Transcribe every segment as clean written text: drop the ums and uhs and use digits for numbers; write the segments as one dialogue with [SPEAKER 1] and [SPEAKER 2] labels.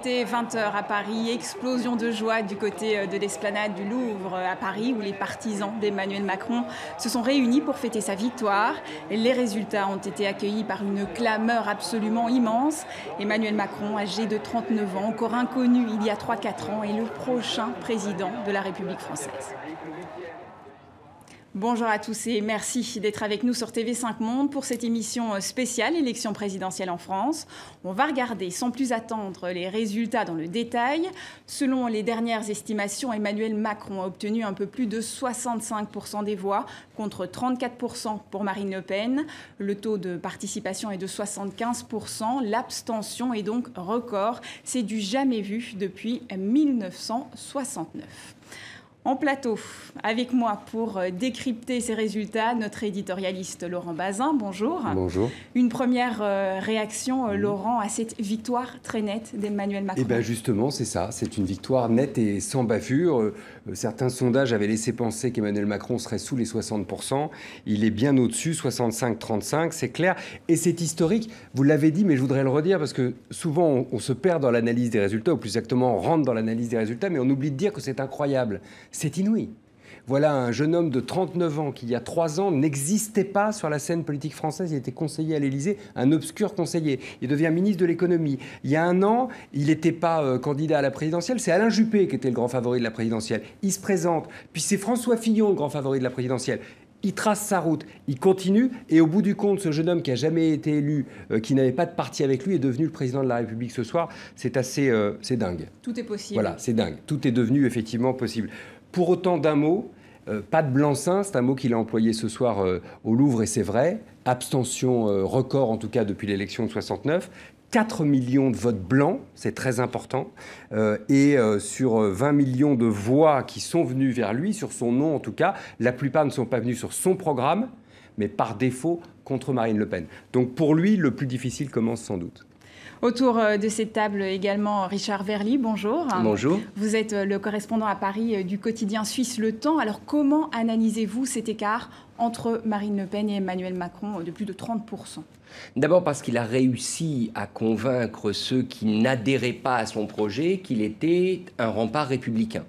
[SPEAKER 1] était 20 h à Paris, explosion de joie du côté de l'esplanade du Louvre à Paris, où les partisans d'Emmanuel Macron se sont réunis pour fêter sa victoire. Les résultats ont été accueillis par une clameur absolument immense. Emmanuel Macron, âgé de 39 ans, encore inconnu il y a 3-4 ans, est le prochain président de la République française. Bonjour à tous et merci d'être avec nous sur TV5 Monde pour cette émission spéciale élection présidentielle en France. On va regarder sans plus attendre les résultats dans le détail. Selon les dernières estimations, Emmanuel Macron a obtenu un peu plus de 65% des voix contre 34% pour Marine Le Pen. Le taux de participation est de 75%. L'abstention est donc record. C'est du jamais vu depuis 1969. En plateau, avec moi pour décrypter ces résultats, notre éditorialiste Laurent Bazin. Bonjour.
[SPEAKER 2] Bonjour.
[SPEAKER 1] Une première réaction, Laurent, à cette victoire très nette d'Emmanuel Macron.
[SPEAKER 2] Eh bien justement, c'est ça. C'est une victoire nette et sans bavure. Certains sondages avaient laissé penser qu'Emmanuel Macron serait sous les 60%. Il est bien au-dessus, 65-35, c'est clair. Et c'est historique. Vous l'avez dit, mais je voudrais le redire parce que souvent on se perd dans l'analyse des résultats, ou plus exactement on rentre dans l'analyse des résultats, mais on oublie de dire que c'est incroyable. C'est inouï. Voilà un jeune homme de 39 ans qui, il y a 3 ans, n'existait pas sur la scène politique française. Il était conseiller à l'Élysée, un obscur conseiller. Il devient ministre de l'économie. Il y a 1 an, il n'était pas candidat à la présidentielle. C'est Alain Juppé qui était le grand favori de la présidentielle. Il se présente. Puis c'est François Fillon, le grand favori de la présidentielle. Il trace sa route, il continue, et au bout du compte, ce jeune homme qui n'a jamais été élu, qui n'avait pas de parti avec lui, est devenu le président de la République ce soir. C'est assez, c'est dingue.
[SPEAKER 1] Tout est possible.
[SPEAKER 2] Voilà, c'est dingue. Tout est devenu effectivement possible. Pour autant d'un mot, pas de blanc-seing, c'est un mot qu'il a employé ce soir au Louvre, et c'est vrai. Abstention record, en tout cas depuis l'élection de 69. 4 millions de votes blancs, c'est très important, et sur 20 millions de voix qui sont venues vers lui, sur son nom en tout cas, la plupart ne sont pas venus sur son programme, mais par défaut contre Marine Le Pen. Donc pour lui, le plus difficile commence sans doute.
[SPEAKER 1] Autour de cette table également, Richard Verly, bonjour.
[SPEAKER 2] Bonjour.
[SPEAKER 1] Vous êtes le correspondant à Paris du quotidien suisse Le Temps. Alors comment analysez-vous cet écart entre Marine Le Pen et Emmanuel Macron de plus de 30%?
[SPEAKER 3] D'abord parce qu'il a réussi à convaincre ceux qui n'adhéraient pas à son projet qu'il était un rempart républicain.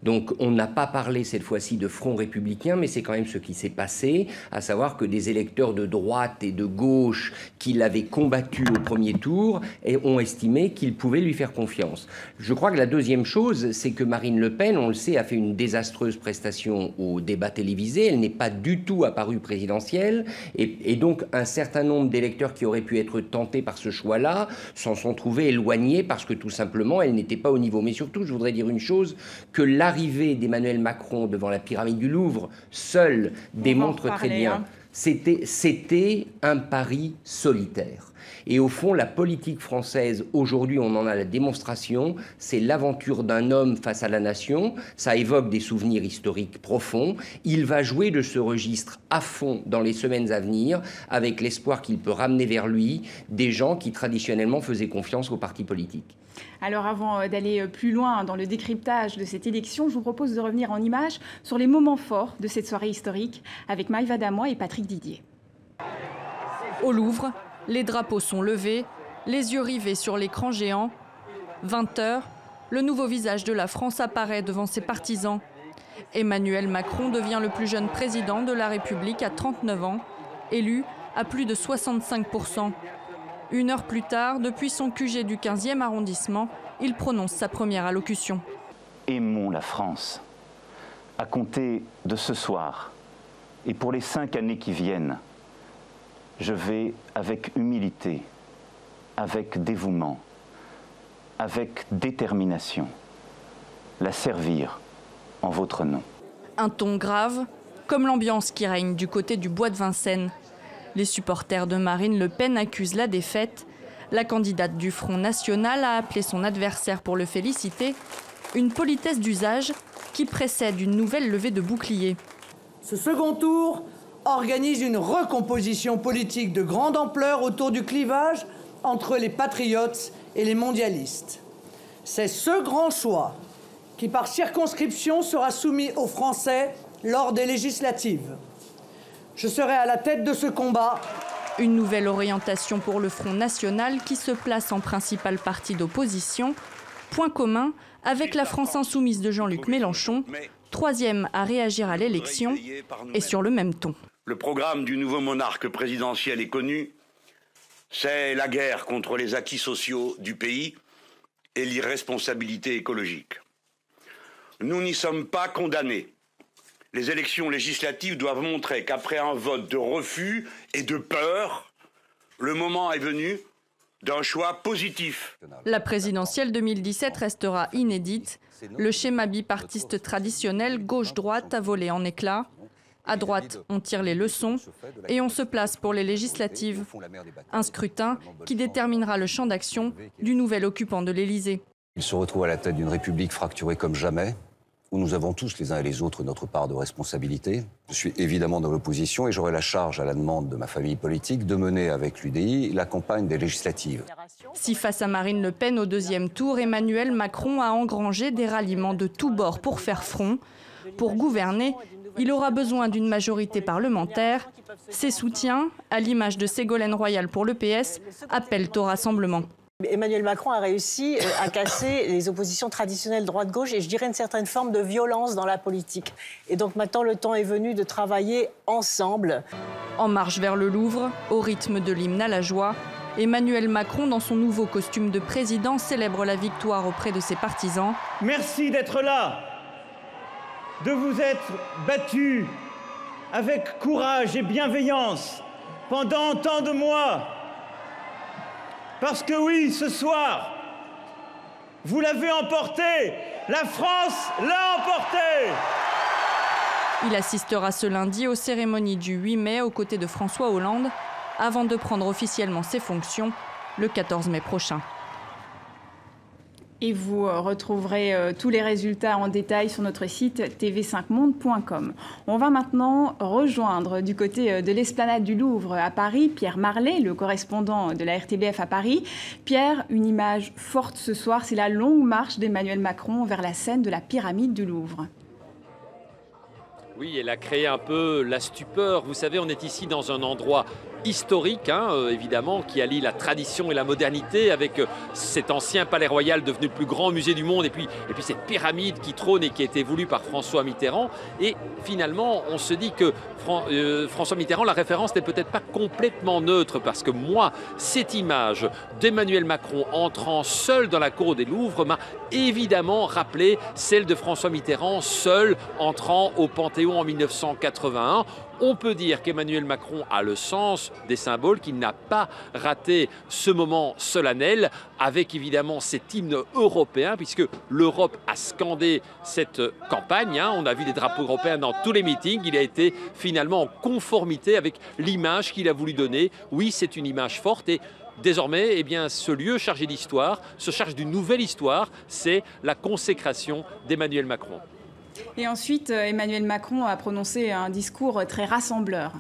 [SPEAKER 3] Donc on n'a pas parlé cette fois-ci de front républicain, mais c'est quand même ce qui s'est passé, à savoir que des électeurs de droite et de gauche qui l'avaient combattu au premier tour ont estimé qu'ils pouvaient lui faire confiance. Je crois que la deuxième chose, c'est que Marine Le Pen, on le sait, a fait une désastreuse prestation au débat télévisé. Elle n'est pas du tout apparue présidentielle, et donc un certain nombre d'électeurs qui auraient pu être tentés par ce choix-là s'en sont trouvés éloignés parce que tout simplement elle n'était pas au niveau. Mais surtout, je voudrais dire une chose, que l'arrivée d'Emmanuel Macron devant la pyramide du Louvre, seul, démontre très bien. C'était un pari solitaire. Et au fond, la politique française, aujourd'hui, on en a la démonstration, c'est l'aventure d'un homme face à la nation. Ça évoque des souvenirs historiques profonds. Il va jouer de ce registre à fond dans les semaines à venir, avec l'espoir qu'il peut ramener vers lui des gens qui traditionnellement faisaient confiance aux partis politiques.
[SPEAKER 1] Alors avant d'aller plus loin dans le décryptage de cette élection, je vous propose de revenir en images sur les moments forts de cette soirée historique avec Maïva Damois et Patrick Didier.
[SPEAKER 4] Au Louvre, les drapeaux sont levés, les yeux rivés sur l'écran géant. 20 h, le nouveau visage de la France apparaît devant ses partisans. Emmanuel Macron devient le plus jeune président de la République à 39 ans, élu à plus de 65%. 1 heure plus tard, depuis son QG du 15e arrondissement, il prononce sa première allocution.
[SPEAKER 5] Aimons la France. À compter de ce soir et pour les 5 années qui viennent, je vais avec humilité, avec dévouement, avec détermination, la servir en votre nom.
[SPEAKER 4] Un ton grave, comme l'ambiance qui règne du côté du bois de Vincennes. Les supporters de Marine Le Pen accusent la défaite. La candidate du Front National a appelé son adversaire pour le féliciter. Une politesse d'usage qui précède une nouvelle levée de bouclier.
[SPEAKER 6] Ce second tour organise une recomposition politique de grande ampleur autour du clivage entre les patriotes et les mondialistes. C'est ce grand choix qui, par circonscription, sera soumis aux Français lors des législatives. Je serai à la tête de ce combat.
[SPEAKER 4] Une nouvelle orientation pour le Front National qui se place en principal parti d'opposition, Point commun avec la France insoumise de Jean-Luc Mélenchon, troisième à réagir à l'élection et sur le même ton.
[SPEAKER 7] Le programme du nouveau monarque présidentiel est connu. C'est la guerre contre les acquis sociaux du pays et l'irresponsabilité écologique. Nous n'y sommes pas condamnés. Les élections législatives doivent montrer qu'après un vote de refus et de peur, le moment est venu d'un choix positif.
[SPEAKER 4] La présidentielle 2017 restera inédite. Le schéma bipartiste traditionnel gauche-droite a volé en éclats. À droite, on tire les leçons et on se place pour les législatives. Un scrutin qui déterminera le champ d'action du nouvel occupant de l'Élysée.
[SPEAKER 8] Il se retrouve à la tête d'une république fracturée comme jamais, où nous avons tous les uns et les autres notre part de responsabilité. Je suis évidemment dans l'opposition et j'aurai la charge, à la demande de ma famille politique, de mener avec l'UDI la campagne des législatives.
[SPEAKER 4] Si face à Marine Le Pen au deuxième tour, Emmanuel Macron a engrangé des ralliements de tous bords pour faire front, pour gouverner, il aura besoin d'une majorité parlementaire. Ses soutiens, à l'image de Ségolène Royal pour le PS, appellent au rassemblement.
[SPEAKER 9] Emmanuel Macron a réussi à casser les oppositions traditionnelles droite-gauche et je dirais une certaine forme de violence dans la politique. Et donc maintenant, le temps est venu de travailler ensemble.
[SPEAKER 4] En marche vers le Louvre, au rythme de l'hymne à la joie, Emmanuel Macron, dans son nouveau costume de président, célèbre la victoire auprès de ses partisans.
[SPEAKER 10] Merci d'être là, de vous être battus avec courage et bienveillance pendant tant de mois. Parce que oui, ce soir, vous l'avez emporté, la France l'a emporté.
[SPEAKER 4] Il assistera ce lundi aux cérémonies du 8 mai aux côtés de François Hollande, avant de prendre officiellement ses fonctions le 14 mai prochain.
[SPEAKER 1] Et vous retrouverez tous les résultats en détail sur notre site tv5monde.com. On va maintenant rejoindre du côté de l'esplanade du Louvre à Paris Pierre Marlet, le correspondant de la RTBF à Paris. Pierre, une image forte ce soir, c'est la longue marche d'Emmanuel Macron vers la scène de la pyramide du Louvre.
[SPEAKER 11] Oui, elle a créé un peu la stupeur. Vous savez, on est ici dans un endroit historique, évidemment, qui allie la tradition et la modernité avec cet ancien palais royal devenu le plus grand musée du monde et puis cette pyramide qui trône et qui a été voulue par François Mitterrand. Et finalement, on se dit que François Mitterrand, la référence n'est peut-être pas complètement neutre parce que moi, cette image d'Emmanuel Macron entrant seul dans la cour des Louvres m'a évidemment rappelé celle de François Mitterrand seul entrant au Panthéon en 1981. On peut dire qu'Emmanuel Macron a le sens des symboles, qu'il n'a pas raté ce moment solennel avec évidemment cet hymne européen puisque l'Europe a scandé cette campagne. On a vu des drapeaux européens dans tous les meetings. Il a été finalement en conformité avec l'image qu'il a voulu donner. Oui, c'est une image forte et désormais, ce lieu chargé d'histoire se charge d'une nouvelle histoire, c'est la consécration d'Emmanuel Macron.
[SPEAKER 1] Et ensuite, Emmanuel Macron a prononcé un discours très rassembleur.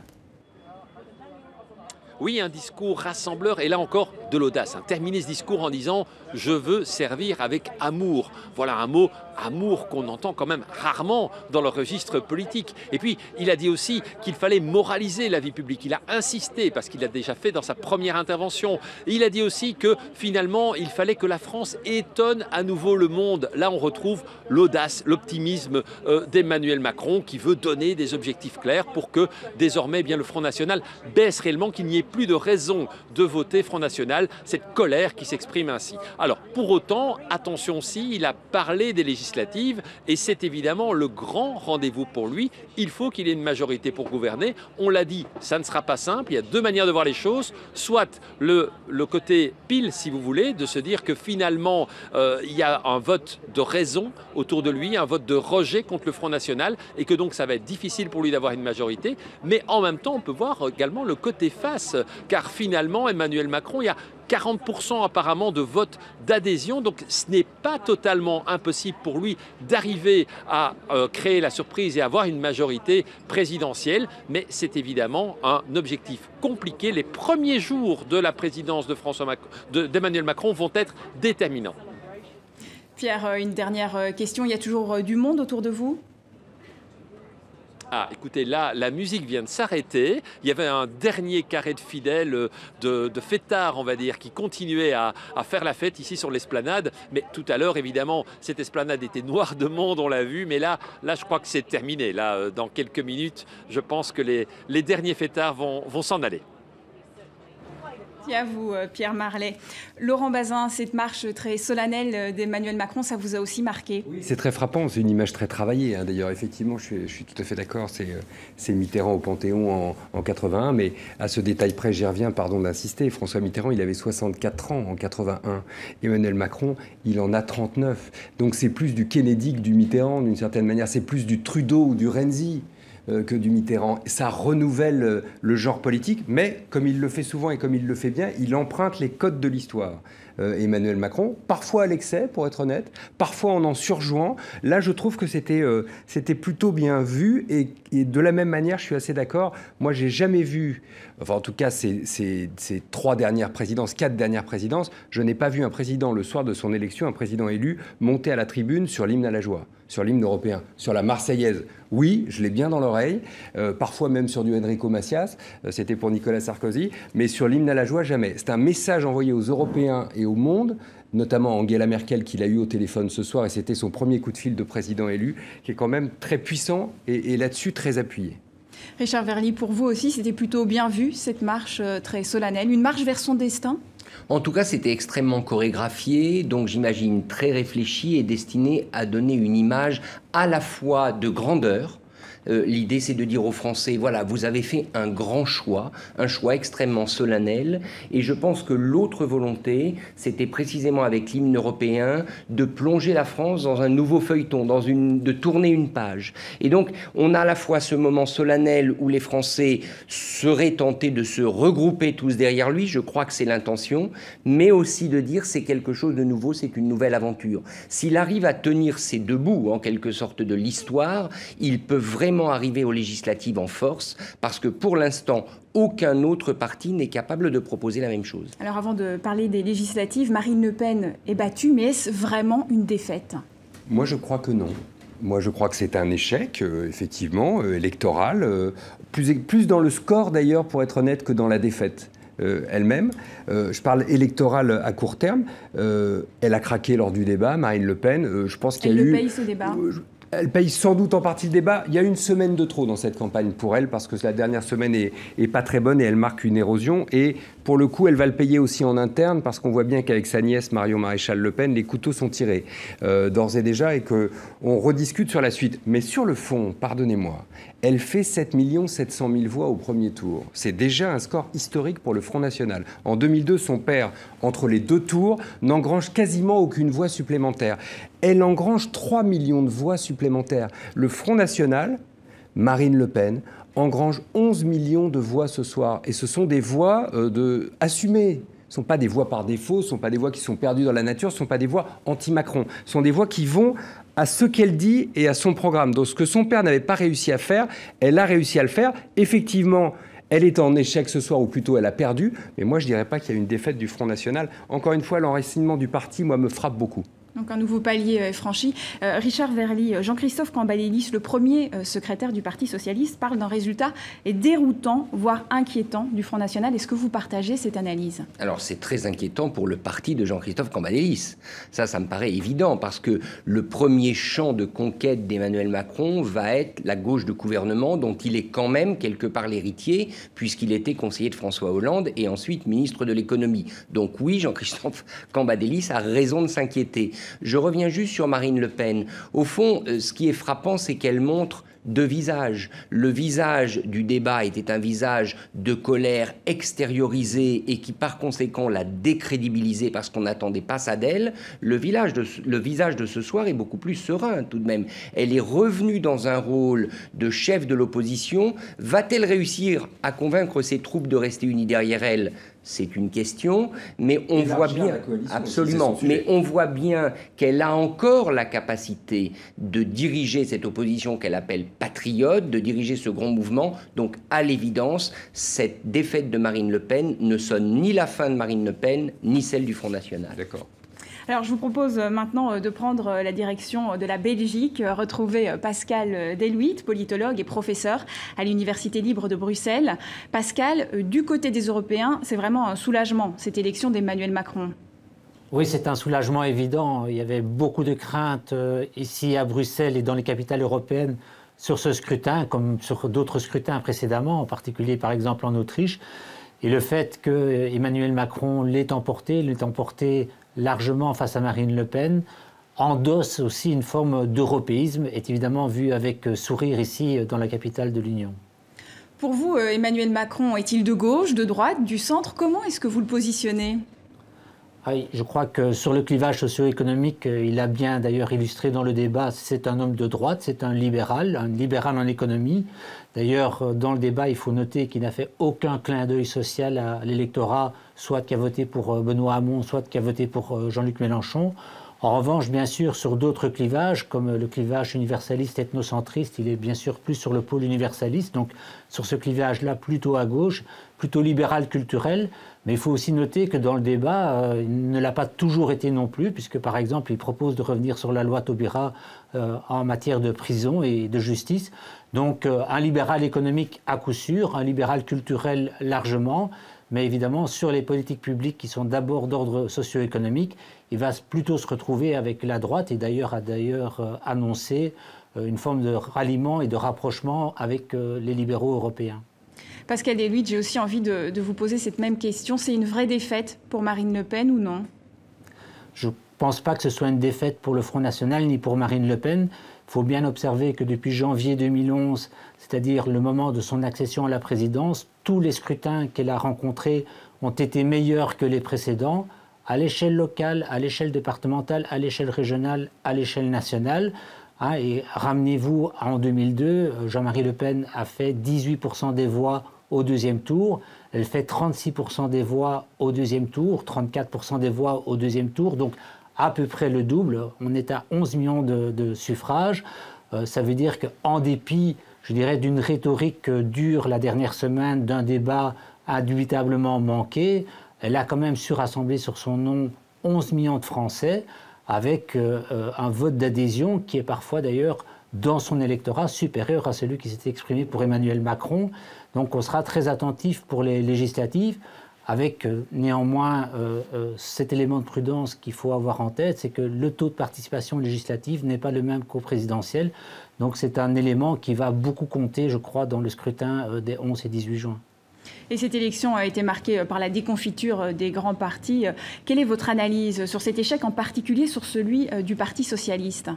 [SPEAKER 11] Oui, un discours rassembleur et là encore de l'audace. Terminer ce discours en disant « je veux servir avec amour ». Voilà un mot amour qu'on entend quand même rarement dans le registre politique. Et puis, il a dit aussi qu'il fallait moraliser la vie publique. Il a insisté, parce qu'il l'a déjà fait dans sa première intervention. Et il a dit aussi que finalement, il fallait que la France étonne à nouveau le monde. Là, on retrouve l'audace, l'optimisme d'Emmanuel Macron qui veut donner des objectifs clairs pour que désormais le Front National baisse réellement, qu'il n'y ait plus de raison de voter Front National, cette colère qui s'exprime ainsi. Alors, pour autant, attention aussi, il a parlé des législatives et c'est évidemment le grand rendez-vous pour lui. Il faut qu'il ait une majorité pour gouverner. On l'a dit, ça ne sera pas simple. Il y a deux manières de voir les choses. Soit le côté pile, si vous voulez, de se dire que finalement, il y a un vote de raison autour de lui, un vote de rejet contre le Front National et que donc ça va être difficile pour lui d'avoir une majorité. Mais en même temps, on peut voir également le côté face, car finalement, Emmanuel Macron, il y a 40% apparemment de vote d'adhésion, donc ce n'est pas totalement impossible pour lui d'arriver à créer la surprise et avoir une majorité présidentielle, mais c'est évidemment un objectif compliqué. Les premiers jours de la présidence d'Emmanuel Macron vont être déterminants.
[SPEAKER 1] Pierre, une dernière question, il y a toujours du monde autour de vous ?
[SPEAKER 11] Ah, écoutez, là, la musique vient de s'arrêter. Il y avait un dernier carré de fidèles, de fêtards, on va dire, qui continuaient à faire la fête ici sur l'esplanade. Mais tout à l'heure, évidemment, cette esplanade était noire de monde, on l'a vu. Mais là, je crois que c'est terminé. Là, dans quelques minutes, je pense que les derniers fêtards vont s'en aller.
[SPEAKER 1] Merci à vous, Pierre Marlet. Laurent Bazin, cette marche très solennelle d'Emmanuel Macron, ça vous a aussi marqué?
[SPEAKER 2] Oui, c'est très frappant, c'est une image très travaillée. Hein. D'ailleurs, effectivement, je suis tout à fait d'accord, c'est Mitterrand au Panthéon en 81, mais à ce détail près, j'y reviens, pardon d'insister, François Mitterrand, il avait 64 ans en 81. Emmanuel Macron, il en a 39. Donc c'est plus du Kennedy que du Mitterrand, d'une certaine manière, c'est plus du Trudeau ou du Renzi que du Mitterrand. Ça renouvelle le genre politique, mais comme il le fait souvent et comme il le fait bien, il emprunte les codes de l'histoire. Emmanuel Macron, parfois à l'excès, pour être honnête, parfois en surjouant. Là, je trouve que c'était plutôt bien vu et de la même manière, je suis assez d'accord. Moi, j'ai jamais vu, enfin en tout cas ces 4 dernières présidences, je n'ai pas vu un président, le soir de son élection, un président élu, monter à la tribune sur l'hymne à la joie, sur l'hymne européen, sur la Marseillaise. Oui, je l'ai bien dans l'oreille, parfois même sur du Enrico Macias, c'était pour Nicolas Sarkozy, mais sur l'hymne à la joie, jamais. C'est un message envoyé aux Européens et au monde, notamment Angela Merkel qu'il a eu au téléphone ce soir, et c'était son premier coup de fil de président élu, qui est quand même très puissant et là-dessus très appuyé.
[SPEAKER 1] Richard Verly, pour vous aussi, c'était plutôt bien vu, cette marche très solennelle, une marche vers son destin?
[SPEAKER 3] En tout cas, c'était extrêmement chorégraphié, donc j'imagine très réfléchi et destiné à donner une image à la fois de grandeur. L'idée, c'est de dire aux Français, voilà, vous avez fait un grand choix, un choix extrêmement solennel. Et je pense que l'autre volonté, c'était précisément avec l'hymne européen, de plonger la France dans un nouveau feuilleton, de tourner une page. Et donc, on a à la fois ce moment solennel où les Français seraient tentés de se regrouper tous derrière lui, je crois que c'est l'intention, mais aussi de dire c'est quelque chose de nouveau, c'est une nouvelle aventure. S'il arrive à tenir ces deux bouts, en quelque sorte, de l'histoire, il peut vraiment arriver aux législatives en force, parce que pour l'instant, aucun autre parti n'est capable de proposer la même chose.
[SPEAKER 1] Alors avant de parler des législatives, Marine Le Pen est battue, mais est-ce vraiment une défaite?
[SPEAKER 2] Moi, je crois que non. Moi, je crois que c'est un échec, effectivement, électoral, plus dans le score d'ailleurs, pour être honnête, que dans la défaite. Elle-même. Je parle électoral à court terme. Elle a craqué lors du débat, Marine Le Pen. Je pense qu'il y a eu...
[SPEAKER 1] Elle le paye ce débat.
[SPEAKER 2] Elle paye sans doute en partie le débat. Il y a une semaine de trop dans cette campagne pour elle, parce que la dernière semaine est pas très bonne et elle marque une érosion. Et pour le coup, elle va le payer aussi en interne, parce qu'on voit bien qu'avec sa nièce Marion Maréchal Le Pen, les couteaux sont tirés d'ores et déjà, et qu'on rediscute sur la suite. Mais sur le fond, pardonnez-moi, elle fait 7 700 000 voix au premier tour. C'est déjà un score historique pour le Front National. En 2002, son père, entre les deux tours, n'engrange quasiment aucune voix supplémentaire. Elle engrange 3 millions de voix supplémentaires. Le Front National, Marine Le Pen, engrange 11 millions de voix ce soir. Et ce sont des voix assumées. Ce ne sont pas des voix par défaut, ce ne sont pas des voix qui sont perdues dans la nature, ce ne sont pas des voix anti-Macron. Ce sont des voix qui vont à ce qu'elle dit et à son programme. Donc ce que son père n'avait pas réussi à faire, elle a réussi à le faire. Effectivement, elle est en échec ce soir, ou plutôt elle a perdu. Mais moi, je ne dirais pas qu'il y a une défaite du Front National. Encore une fois, l'enracinement du parti, moi, me frappe beaucoup.
[SPEAKER 1] Donc un nouveau palier franchi. Richard Verly, Jean-Christophe Cambadélis, le premier secrétaire du Parti socialiste, parle d'un résultat déroutant, voire inquiétant du Front National. Est-ce que vous partagez cette analyse?
[SPEAKER 3] Alors c'est très inquiétant pour le parti de Jean-Christophe Cambadélis. Ça me paraît évident, parce que le premier champ de conquête d'Emmanuel Macron va être la gauche de gouvernement, dont il est quand même quelque part l'héritier, puisqu'il était conseiller de François Hollande et ensuite ministre de l'économie. Donc oui, Jean-Christophe Cambadélis a raison de s'inquiéter. Je reviens juste sur Marine Le Pen. Au fond, ce qui est frappant, c'est qu'elle montre deux visages. Le visage du débat était un visage de colère extériorisée et qui, par conséquent, l'a décrédibilisé parce qu'on n'attendait pas ça d'elle. Le visage de ce soir est beaucoup plus serein, tout de même. Elle est revenue dans un rôle de chef de l'opposition. Va-t-elle réussir à convaincre ses troupes de rester unies derrière elle ? C'est une question, mais on voit bien, absolument, mais on voit bien qu'elle a encore la capacité de diriger cette opposition qu'elle appelle patriote, de diriger ce grand mouvement. Donc, à l'évidence, cette défaite de Marine Le Pen ne sonne ni la fin de Marine Le Pen, ni celle du Front National.
[SPEAKER 2] D'accord.
[SPEAKER 1] Alors, je vous propose maintenant de prendre la direction de la Belgique, retrouver Pascal Deluit, politologue et professeur à l'Université libre de Bruxelles. Pascal, du côté des Européens, c'est vraiment un soulagement, cette élection d'Emmanuel Macron.
[SPEAKER 12] Oui, c'est un soulagement évident. Il y avait beaucoup de craintes ici à Bruxelles et dans les capitales européennes sur ce scrutin, comme sur d'autres scrutins précédemment, en particulier par exemple en Autriche. Et le fait que Emmanuel Macron l'ait emporté largement face à Marine Le Pen, endosse aussi une forme d'européisme, est évidemment vu avec sourire ici dans la capitale de l'Union.
[SPEAKER 1] Pour vous, Emmanuel Macron est-il de gauche, de droite, du centre? Comment est-ce que vous le positionnez?
[SPEAKER 12] Je crois que sur le clivage socio-économique, il a bien d'ailleurs illustré dans le débat, c'est un homme de droite, c'est un libéral en économie. D'ailleurs, dans le débat, il faut noter qu'il n'a fait aucun clin d'œil social à l'électorat, soit qui a voté pour Benoît Hamon, soit qui a voté pour Jean-Luc Mélenchon. En revanche, bien sûr, sur d'autres clivages, comme le clivage universaliste ethnocentriste, il est bien sûr plus sur le pôle universaliste, donc sur ce clivage-là plutôt à gauche, plutôt libéral culturel. Mais il faut aussi noter que dans le débat, il ne l'a pas toujours été non plus, puisque par exemple, il propose de revenir sur la loi Taubira en matière de prison et de justice. Donc un libéral économique à coup sûr, un libéral culturel largement, mais évidemment sur les politiques publiques qui sont d'abord d'ordre socio-économique, il va plutôt se retrouver avec la droite et d'ailleurs a annoncé une forme de ralliement et de rapprochement avec les libéraux européens.
[SPEAKER 1] Pascal Deluit, j'ai aussi envie de vous poser cette même question. C'est une vraie défaite pour Marine Le Pen ou non?
[SPEAKER 12] Je ne pense pas que ce soit une défaite pour le Front National ni pour Marine Le Pen. Il faut bien observer que depuis janvier 2011, c'est-à-dire le moment de son accession à la présidence, tous les scrutins qu'elle a rencontrés ont été meilleurs que les précédents, à l'échelle locale, à l'échelle départementale, à l'échelle régionale, à l'échelle nationale. Et ramenez-vous en 2002, Jean-Marie Le Pen a fait 18% des voix au deuxième tour. Elle fait 36% des voix au deuxième tour, 34% des voix au deuxième tour. Donc à peu près le double. On est à 11 millions de suffrages. Ça veut dire qu'en dépit, je dirais, d'une rhétorique dure la dernière semaine, d'un débat indubitablement manqué, elle a quand même su rassembler sur son nom 11 millions de Français avec un vote d'adhésion qui est parfois d'ailleurs dans son électorat supérieur à celui qui s'était exprimé pour Emmanuel Macron. Donc on sera très attentif pour les législatives, avec néanmoins cet élément de prudence qu'il faut avoir en tête, c'est que le taux de participation législative n'est pas le même qu'au présidentiel. Donc c'est un élément qui va beaucoup compter, je crois, dans le scrutin des 11 et 18 juin.
[SPEAKER 1] Et cette élection a été marquée par la déconfiture des grands partis. Quelle est votre analyse sur cet échec, en particulier sur celui du Parti socialiste ?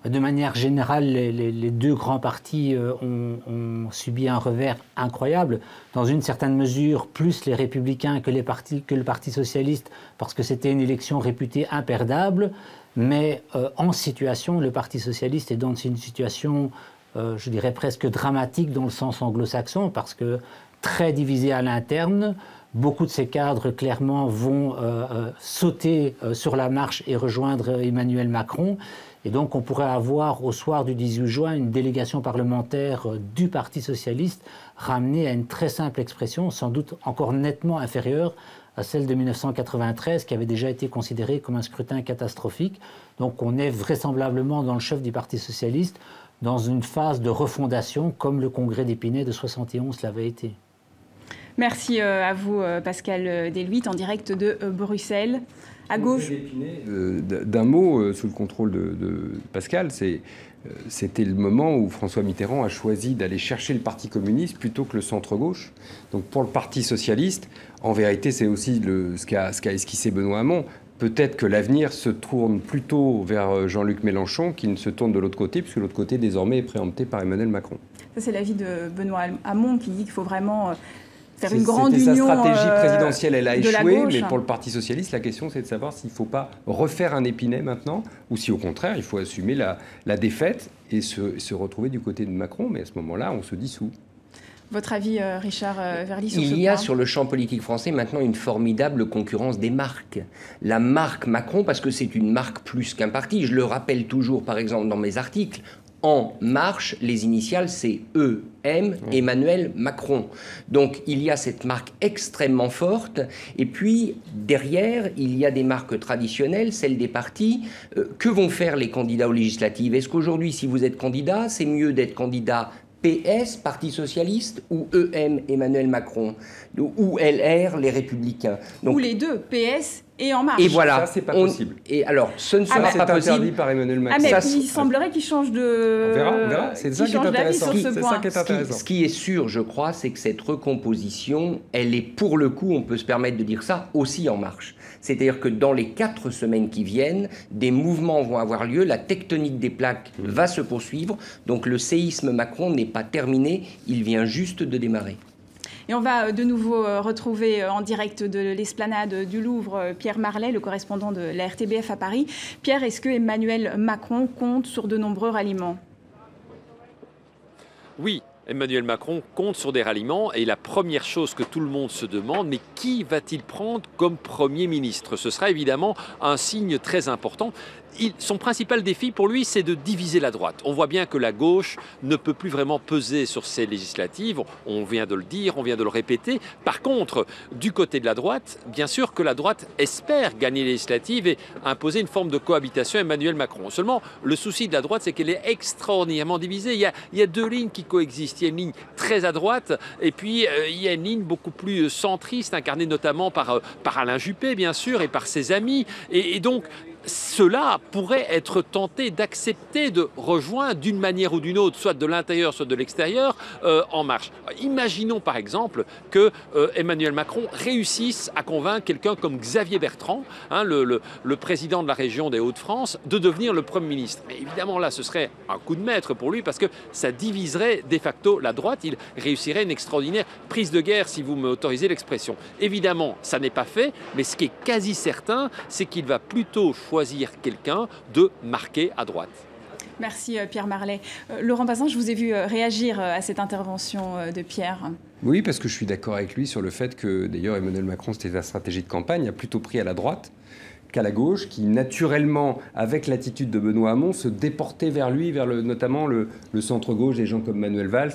[SPEAKER 12] De manière générale, les deux grands partis ont subi un revers incroyable. Dans une certaine mesure, plus les Républicains que le Parti socialiste, parce que c'était une élection réputée imperdable. Mais en situation, le Parti socialiste est dans une situation, je dirais presque dramatique dans le sens anglo-saxon, parce que très divisé à l'interne. Beaucoup de ces cadres, clairement, vont sauter sur la marche et rejoindre Emmanuel Macron. Et donc, on pourrait avoir, au soir du 18 juin, une délégation parlementaire du Parti socialiste ramenée à une très simple expression, sans doute encore nettement inférieure à celle de 1993, qui avait déjà été considérée comme un scrutin catastrophique. Donc, on est vraisemblablement dans le chef du Parti socialiste, dans une phase de refondation, comme le congrès d'Épinay de 1971 l'avait été.
[SPEAKER 1] Merci à vous, Pascal Deluit, en direct de Bruxelles. À gauche.
[SPEAKER 2] D'un mot, sous le contrôle de Pascal, c'était le moment où François Mitterrand a choisi d'aller chercher le Parti communiste plutôt que le centre-gauche. Donc pour le Parti socialiste, en vérité, c'est aussi ce qu'a esquissé Benoît Hamon. Peut-être que l'avenir se tourne plutôt vers Jean-Luc Mélenchon qu'il ne se tourne de l'autre côté, puisque l'autre côté, désormais, est préempté par Emmanuel Macron.
[SPEAKER 1] Ça, c'est l'avis de Benoît Hamon qui dit qu'il faut vraiment faire une grande union.
[SPEAKER 2] Sa stratégie présidentielle, elle a échoué, mais pour le Parti socialiste, la question, c'est de savoir s'il ne faut pas refaire un Épinay maintenant, ou si, au contraire, il faut assumer la défaite et se retrouver du côté de Macron. Mais à ce moment-là, on se dissout.
[SPEAKER 1] Votre avis, Richard Verly, sur ce point ?
[SPEAKER 3] Il y a sur le champ politique français maintenant une formidable concurrence des marques. La marque Macron, parce que c'est une marque plus qu'un parti, je le rappelle toujours par exemple dans mes articles, En Marche, les initiales, c'est EM, Emmanuel Macron. Donc, il y a cette marque extrêmement forte. Et puis, derrière, il y a des marques traditionnelles, celles des partis. Que vont faire les candidats aux législatives? Est-ce qu'aujourd'hui, si vous êtes candidat, c'est mieux d'être candidat PS, Parti Socialiste, ou EM, Emmanuel Macron, ou LR, les Républicains?
[SPEAKER 1] Donc, ou les deux, PS et En Marche.
[SPEAKER 3] Et voilà.
[SPEAKER 2] Ça, c'est pas possible.
[SPEAKER 3] Et alors, ce ne sera pas possible.
[SPEAKER 2] C'est interdit par Emmanuel Macron.
[SPEAKER 1] Ah, mais il semblerait qu'il change de...
[SPEAKER 2] On verra. C'est ça qui est intéressant.
[SPEAKER 3] Ce qui est sûr, je crois, c'est que cette recomposition, elle est pour le coup, on peut se permettre de dire ça, aussi En Marche. C'est-à-dire que dans les 4 semaines qui viennent, des mouvements vont avoir lieu, la tectonique des plaques va se poursuivre, donc le séisme Macron n'est pas terminé, il vient juste de démarrer.
[SPEAKER 1] Et on va de nouveau retrouver en direct de l'esplanade du Louvre Pierre Marlet, le correspondant de la RTBF à Paris. Pierre, est-ce que Emmanuel Macron compte sur de nombreux ralliements?
[SPEAKER 11] Oui. Emmanuel Macron compte sur des ralliements et la première chose que tout le monde se demande, mais qui va-t-il prendre comme Premier ministre? Ce sera évidemment un signe très important. Son principal défi pour lui, c'est de diviser la droite. On voit bien que la gauche ne peut plus vraiment peser sur ces législatives. On vient de le dire, on vient de le répéter. Par contre, du côté de la droite, bien sûr que la droite espère gagner les législatives et imposer une forme de cohabitation à Emmanuel Macron. Seulement, le souci de la droite, c'est qu'elle est extraordinairement divisée. Il y a 2 lignes qui coexistent. Il y a une ligne très à droite et puis il y a une ligne beaucoup plus centriste, incarnée notamment par Alain Juppé, bien sûr, et par ses amis. Et donc, ceux-là pourraient être tentés d'accepter de rejoindre d'une manière ou d'une autre, soit de l'intérieur, soit de l'extérieur, En Marche. Imaginons par exemple que Emmanuel Macron réussisse à convaincre quelqu'un comme Xavier Bertrand, le président de la région des Hauts-de-France, de devenir le Premier ministre. Mais évidemment là, ce serait un coup de maître pour lui parce que ça diviserait de facto la droite. Il réussirait une extraordinaire prise de guerre, si vous m'autorisez l'expression. Évidemment, ça n'est pas fait, mais ce qui est quasi certain, c'est qu'il va plutôt choisir quelqu'un de marqué à droite.
[SPEAKER 1] Merci Pierre Marlet. Laurent Bazin, je vous ai vu réagir à cette intervention de Pierre.
[SPEAKER 2] Oui, parce que je suis d'accord avec lui sur le fait que, d'ailleurs, Emmanuel Macron, c'était sa stratégie de campagne, a plutôt pris à la droite qu'à la gauche, qui naturellement, avec l'attitude de Benoît Hamon, se déportait vers lui, vers notamment le centre-gauche, des gens comme Manuel Valls,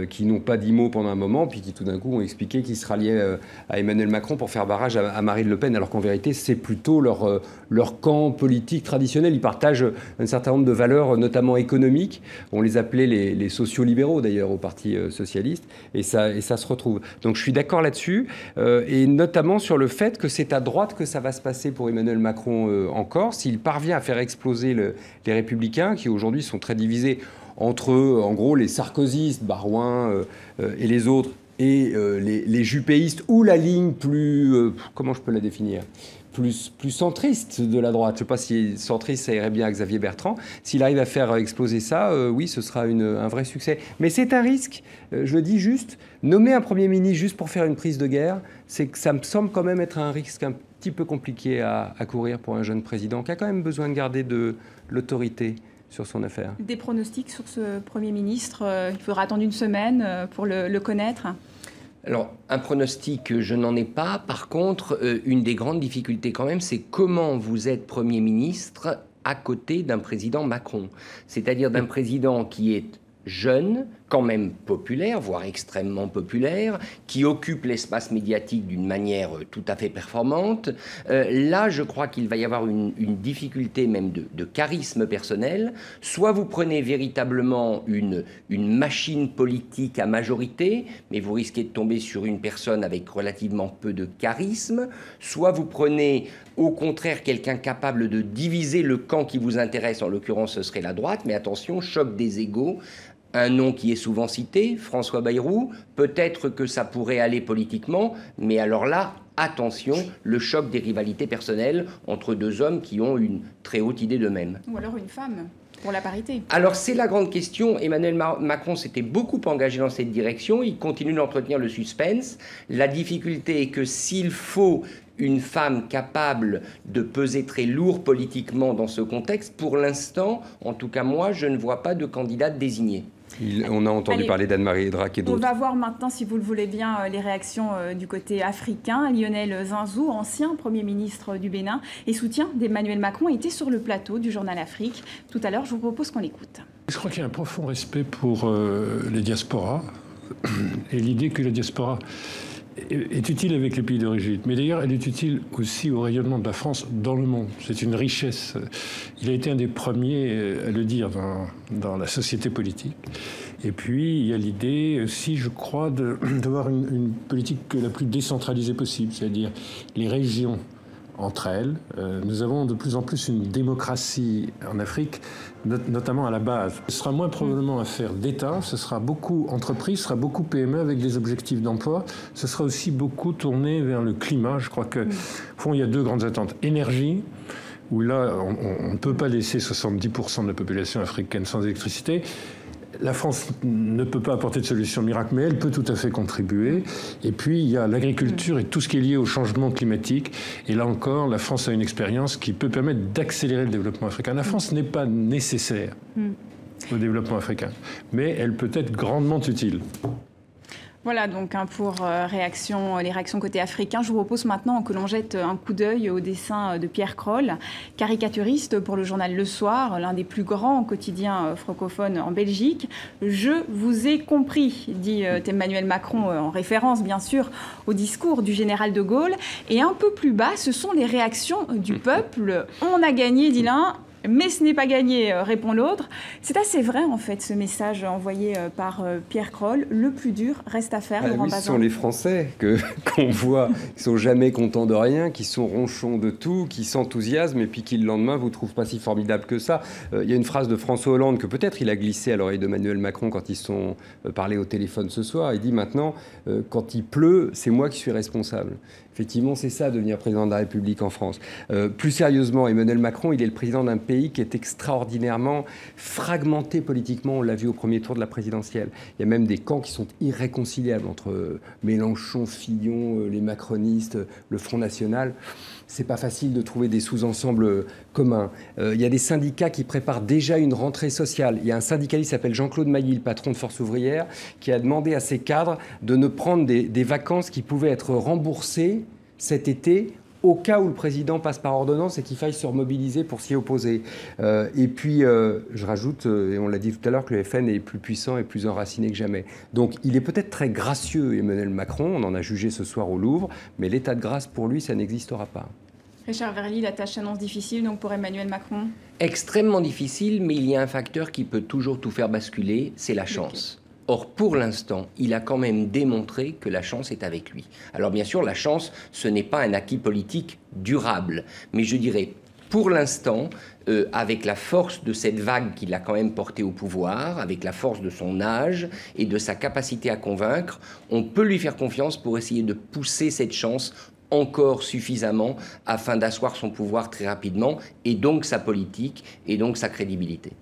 [SPEAKER 2] qui n'ont pas dit mot pendant un moment, puis qui tout d'un coup ont expliqué qu'ils se ralliaient à Emmanuel Macron pour faire barrage à Marine Le Pen, alors qu'en vérité, c'est plutôt leur camp politique traditionnel. Ils partagent un certain nombre de valeurs, notamment économiques. On les appelait les sociolibéraux, d'ailleurs, au Parti socialiste, et ça se retrouve. Donc je suis d'accord là-dessus, et notamment sur le fait que c'est à droite que ça va se passer pour Emmanuel Macron encore, s'il parvient à faire exploser les Républicains, qui aujourd'hui sont très divisés entre, en gros, les sarkozystes, Barouin et les autres, et les juppéistes, ou la ligne plus... comment je peux la définir ? Plus centriste de la droite. Je ne sais pas si centriste, ça irait bien à Xavier Bertrand. S'il arrive à faire exploser ça, oui, ce sera un vrai succès. Mais c'est un risque. Je le dis juste, nommer un Premier ministre juste pour faire une prise de guerre, c'est que ça me semble quand même être un risque un petit peu compliqué à courir pour un jeune président qui a quand même besoin de garder de l'autorité sur son affaire. Des
[SPEAKER 1] pronostics sur ce Premier ministre, il faudra attendre une semaine pour le connaître?
[SPEAKER 3] Alors, un pronostic, je n'en ai pas. Par contre, une des grandes difficultés quand même, c'est comment vous êtes Premier ministre à côté d'un président Macron. C'est-à-dire d'un président qui est jeune, quand même populaire, voire extrêmement populaire, qui occupe l'espace médiatique d'une manière tout à fait performante. Là, je crois qu'il va y avoir une difficulté même de charisme personnel. Soit vous prenez véritablement une machine politique à majorité, mais vous risquez de tomber sur une personne avec relativement peu de charisme. Soit vous prenez au contraire quelqu'un capable de diviser le camp qui vous intéresse, en l'occurrence ce serait la droite, mais attention, choc des égos. Un nom qui est souvent cité, François Bayrou, peut-être que ça pourrait aller politiquement, mais alors là, attention, le choc des rivalités personnelles entre deux hommes qui ont une très haute idée d'eux-mêmes.
[SPEAKER 1] Ou alors une femme, pour la parité.
[SPEAKER 3] Alors c'est la grande question. Emmanuel Macron s'était beaucoup engagé dans cette direction, il continue d'entretenir le suspense. La difficulté est que s'il faut une femme capable de peser très lourd politiquement dans ce contexte, pour l'instant, en tout cas moi, je ne vois pas de candidate désignée.
[SPEAKER 2] On a entendu parler d'Anne-Marie Drac et d'autres.
[SPEAKER 1] On va voir maintenant, si vous le voulez bien, les réactions du côté africain. Lionel Zinsou, ancien Premier ministre du Bénin et soutien d'Emmanuel Macron, était sur le plateau du Journal Afrique. Tout à l'heure, je vous propose qu'on l'écoute.
[SPEAKER 13] Je crois qu'il y a un profond respect pour les diasporas et l'idée que la diaspora est utile avec les pays d'origine. Mais d'ailleurs, elle est utile aussi au rayonnement de la France dans le monde. C'est une richesse. Il a été un des premiers à le dire dans la société politique. Et puis, il y a l'idée aussi, je crois, d'avoir une politique la plus décentralisée possible, c'est-à-dire les régions entre elles. Nous avons de plus en plus une démocratie en Afrique, notamment à la base. Ce sera moins probablement affaire d'État, ce sera beaucoup entreprises, ce sera beaucoup PME avec des objectifs d'emploi. Ce sera aussi beaucoup tourné vers le climat. Je crois que, au fond, il y a deux grandes attentes. Énergie, où là, on ne peut pas laisser 70% de la population africaine sans électricité. La France ne peut pas apporter de solution miracle, mais elle peut tout à fait contribuer. Et puis, il y a l'agriculture et tout ce qui est lié au changement climatique. Et là encore, la France a une expérience qui peut permettre d'accélérer le développement africain. La France n'est pas nécessaire au développement africain, mais elle peut être grandement utile.
[SPEAKER 1] Voilà donc pour les réactions côté africain. Je vous propose maintenant que l'on jette un coup d'œil au dessin de Pierre Kroll, caricaturiste pour le journal Le Soir, l'un des plus grands quotidiens francophones en Belgique. « Je vous ai compris », dit Emmanuel Macron, en référence bien sûr au discours du général de Gaulle. Et un peu plus bas, ce sont les réactions du peuple. « On a gagné », dit l'un. Mais ce n'est pas gagné, répond l'autre. C'est assez vrai, en fait, ce message envoyé par Pierre Kroll. Le plus dur reste à faire, Laurent Bazin.
[SPEAKER 2] Ce sont les Français qu'on voit, qui ne sont jamais contents de rien, qui sont ronchons de tout, qui s'enthousiasment et puis qui, le lendemain, vous trouvent pas si formidable que ça. Il y a une phrase de François Hollande que peut-être il a glissée à l'oreille d'Emmanuel Macron quand ils se sont parlé au téléphone ce soir. Il dit maintenant, quand il pleut, c'est moi qui suis responsable. Effectivement, c'est ça, devenir président de la République en France. Plus sérieusement, Emmanuel Macron, il est le président d'un pays qui est extraordinairement fragmenté politiquement. On l'a vu au premier tour de la présidentielle. Il y a même des camps qui sont irréconciliables entre Mélenchon, Fillon, les macronistes, le Front National. C'est pas facile de trouver des sous-ensembles communs. Il y a des syndicats qui préparent déjà une rentrée sociale. Il y a un syndicaliste qui s'appelle Jean-Claude Mailly, le patron de Force ouvrière, qui a demandé à ses cadres de ne prendre des vacances qui pouvaient être remboursées cet été au cas où le président passe par ordonnance et qu'il faille se remobiliser pour s'y opposer. Et puis, je rajoute, et on l'a dit tout à l'heure, que le FN est plus puissant et plus enraciné que jamais. Donc, il est peut-être très gracieux, Emmanuel Macron, on en a jugé ce soir au Louvre, mais l'état de grâce, pour lui, ça n'existera pas.
[SPEAKER 1] Richard Verly, la tâche s'annonce difficile donc pour Emmanuel Macron?
[SPEAKER 3] Extrêmement difficile, mais il y a un facteur qui peut toujours tout faire basculer, c'est la chance. Or, pour l'instant, il a quand même démontré que la chance est avec lui. Alors bien sûr, la chance, ce n'est pas un acquis politique durable. Mais je dirais, pour l'instant, avec la force de cette vague qu'il a quand même portée au pouvoir, avec la force de son âge et de sa capacité à convaincre, on peut lui faire confiance pour essayer de pousser cette chance encore suffisamment afin d'asseoir son pouvoir très rapidement, et donc sa politique, et donc sa crédibilité.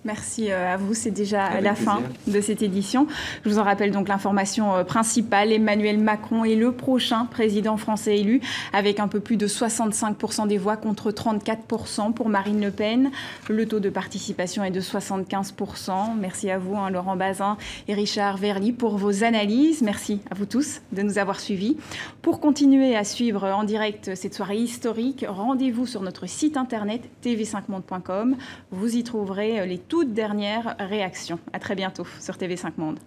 [SPEAKER 1] Merci à vous, c'est déjà la fin de cette édition. Je vous en rappelle donc l'information principale. Emmanuel Macron est le prochain président français élu avec un peu plus de 65% des voix contre 34% pour Marine Le Pen. Le taux de participation est de 75%. Merci à vous, Laurent Bazin et Richard Verly, pour vos analyses. Merci à vous tous de nous avoir suivis. Pour continuer à suivre en direct cette soirée historique, rendez-vous sur notre site internet tv5monde.com. Vous y trouverez les toutes dernières réactions. À très bientôt sur TV5 Monde.